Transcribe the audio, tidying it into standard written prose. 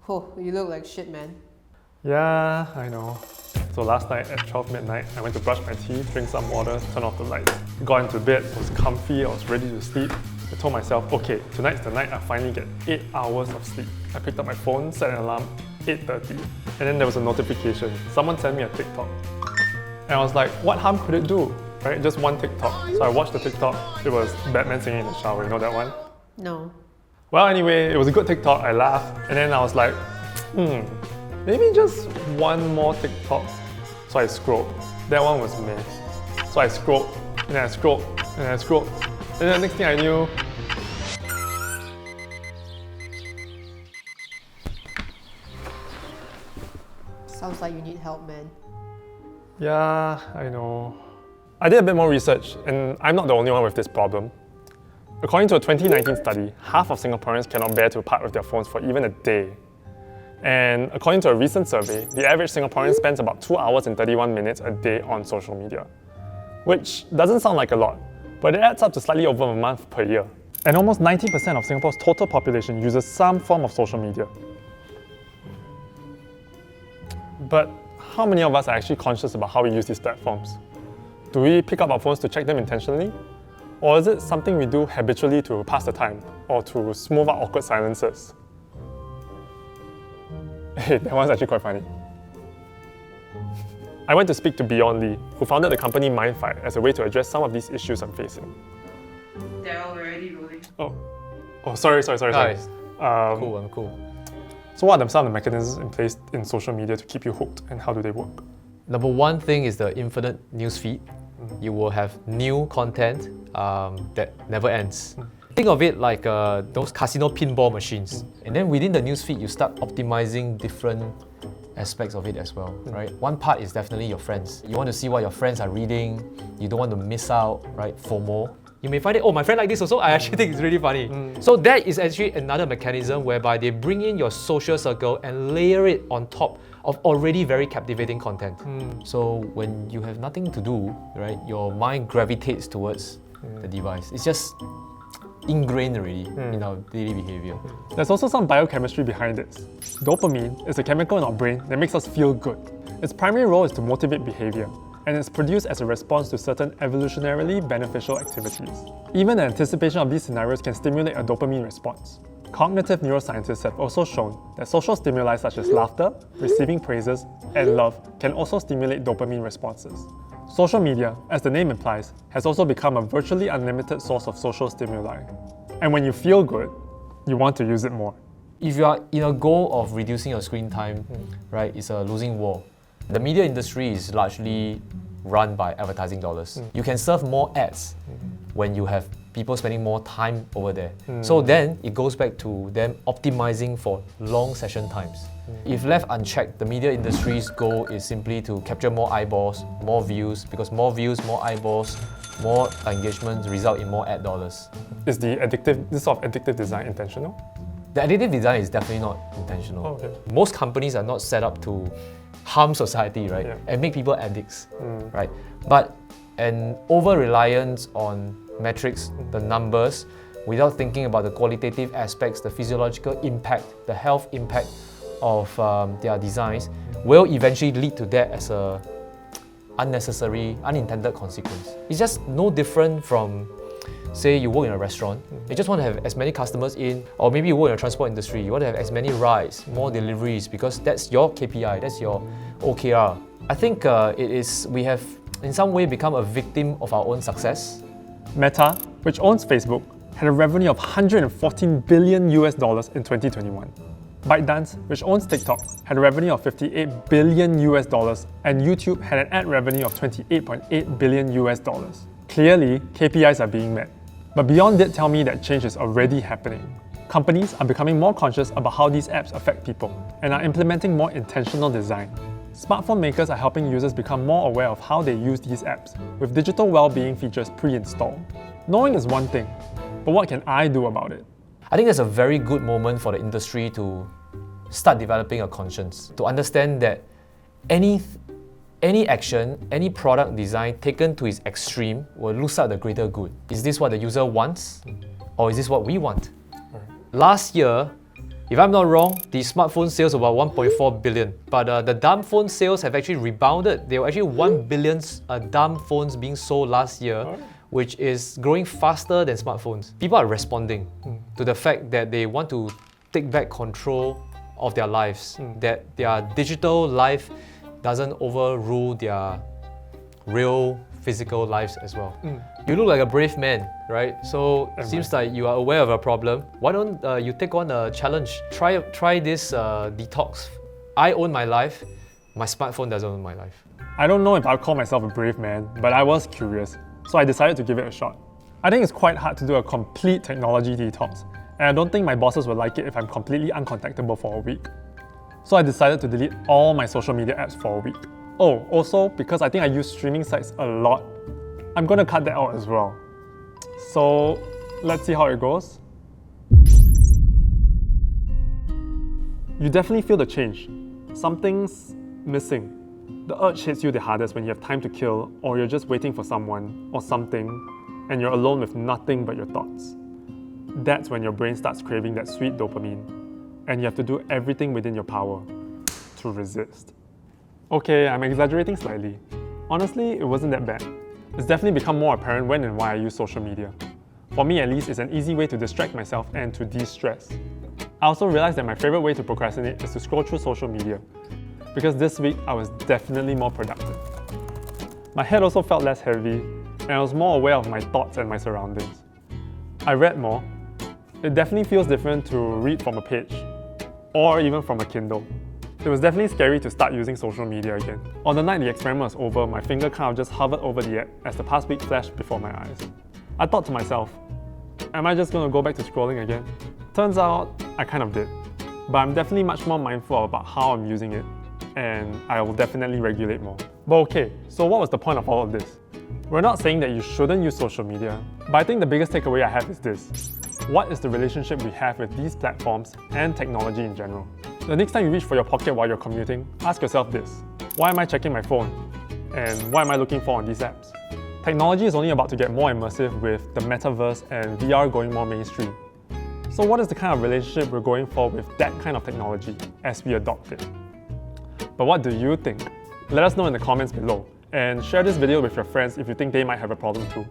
Oh, you look like shit, man. Yeah, I know. So last night at 12 midnight, I went to brush my teeth, drink some water, turn off the lights. Got into bed, was comfy, I was ready to sleep. I told myself, okay, tonight's the night I finally get 8 hours of sleep. I picked up my phone, set an alarm, 8:30. And then there was a notification. Someone sent me a TikTok. And I was like, what harm could it do? Right? Just one TikTok. So I watched the TikTok. It was Batman singing in the shower, you know that one? No. Well, anyway, it was a good TikTok. I laughed. And then I was like, maybe just one more TikTok. So I scrolled. That one was meh. So I scrolled, and then I scrolled, and then I scrolled. And then the next thing I knew, Sounds like you need help, man. yeah, I know. I did a bit more research, and I'm not the only one with this problem. According to a 2019 study, half of Singaporeans cannot bear to part with their phones for even a day. And according to a recent survey, the average Singaporean spends about 2 hours and 31 minutes a day on social media. Which doesn't sound like a lot, but it adds up to slightly over a month per year. And almost 90% of Singapore's total population uses some form of social media. But how many of us are actually conscious about how we use these platforms? Do we pick up our phones to check them intentionally? Or is it something we do habitually to pass the time or to smooth out awkward silences? Hey, that one's actually quite funny. I went to speak to Beyond Lee, who founded the company MindFi as a way to address some of these issues I'm facing. They're already rolling. Sorry. Guys, cool, I'm cool. So what are some of the mechanisms in place in social media to keep you hooked, and how do they work? Number one thing is the infinite newsfeed. You will have new content that never ends. Think of it like those casino pinball machines. And then within the newsfeed, you start optimizing different aspects of it as well, right? One part is definitely your friends. You want to see what your friends are reading. You don't want to miss out, right? FOMO. You may find it, oh, my friend like this also. I actually think it's really funny. So that is actually another mechanism whereby they bring in your social circle and layer it on top of already very captivating content. So when you have nothing to do, right, your mind gravitates towards the device. It's just ingrained already in our daily behavior. There's also some biochemistry behind this. Dopamine is a chemical in our brain that makes us feel good. Its primary role is to motivate behavior, and it's produced as a response to certain evolutionarily beneficial activities. Even the anticipation of these scenarios can stimulate a dopamine response. Cognitive neuroscientists have also shown that social stimuli such as laughter, receiving praises, and love can also stimulate dopamine responses. Social media, as the name implies, has also become a virtually unlimited source of social stimuli. And when you feel good, you want to use it more. If you are in a goal of reducing your screen time, right, it's a losing war. The media industry is largely run by advertising dollars. You can serve more ads when you have people spending more time over there. So then it goes back to them optimizing for long session times. If left unchecked, the media industry's goal is simply to capture more eyeballs, more views, because more views, more eyeballs, more engagement result in more ad dollars. Is this sort of addictive design intentional? The addictive design is definitely not intentional. Okay. Most companies are not set up to harm society, right? Yeah. And make people addicts, right? But an over-reliance on metrics, the numbers, without thinking about the qualitative aspects, the physiological impact, the health impact of their designs will eventually lead to that as a unnecessary, unintended consequence. It's just no different from, say, you work in a restaurant, you just want to have as many customers in, or maybe you work in the transport industry, you want to have as many rides, more deliveries, because that's your KPI, that's your OKR. I think we have in some way become a victim of our own success. Meta, which owns Facebook, had a revenue of $114 billion in 2021. ByteDance, which owns TikTok, had a revenue of $58 billion, and YouTube had an ad revenue of $28.8 billion. Clearly, KPIs are being met. But Beyond did tell me that change is already happening. Companies are becoming more conscious about how these apps affect people and are implementing more intentional design. Smartphone makers are helping users become more aware of how they use these apps, with digital well-being features pre-installed. Knowing is one thing, but what can I do about it? I think that's a very good moment for the industry to start developing a conscience, to understand that any any action, any product design taken to its extreme will lose out the greater good. Is this what the user wants? Or is this what we want? Last year, if I'm not wrong, the smartphone sales were about 1.4 billion. But the dumb phone sales have actually rebounded. There were actually 1 billion dumb phones being sold last year, which is growing faster than smartphones. People are responding to the fact that they want to take back control of their lives, that their digital life doesn't overrule their real physical lives as well. You look like a brave man, right? So it seems like you are aware of a problem. Why don't you take on a challenge? Try this detox. I own my life, my smartphone doesn't own my life. I don't know if I'll call myself a brave man, but I was curious, so I decided to give it a shot. I think it's quite hard to do a complete technology detox, and I don't think my bosses will like it if I'm completely uncontactable for a week. So I decided to delete all my social media apps for a week. Oh, also, because I think I use streaming sites a lot, I'm gonna cut that out as well. So let's see how it goes. You definitely feel the change. Something's missing. The urge hits you the hardest when you have time to kill, or you're just waiting for someone or something, and you're alone with nothing but your thoughts. That's when your brain starts craving that sweet dopamine, and you have to do everything within your power to resist. Okay, I'm exaggerating slightly. Honestly, it wasn't that bad. It's definitely become more apparent when and why I use social media. For me at least, it's an easy way to distract myself and to de-stress. I also realized that my favorite way to procrastinate is to scroll through social media, because this week I was definitely more productive. My head also felt less heavy, and I was more aware of my thoughts and my surroundings. I read more. It definitely feels different to read from a page, or even from a Kindle. It was definitely scary to start using social media again. On the night the experiment was over, my finger kind of just hovered over the app as the past week flashed before my eyes. I thought to myself, am I just going to go back to scrolling again? Turns out, I kind of did. But I'm definitely much more mindful about how I'm using it, and I will definitely regulate more. But okay, so what was the point of all of this? We're not saying that you shouldn't use social media, but I think the biggest takeaway I have is this. What is the relationship we have with these platforms and technology in general? The next time you reach for your pocket while you're commuting, ask yourself this. Why am I checking my phone? And what am I looking for on these apps? Technology is only about to get more immersive with the metaverse and VR going more mainstream. So what is the kind of relationship we're going for with that kind of technology as we adopt it? But what do you think? Let us know in the comments below, and share this video with your friends if you think they might have a problem too.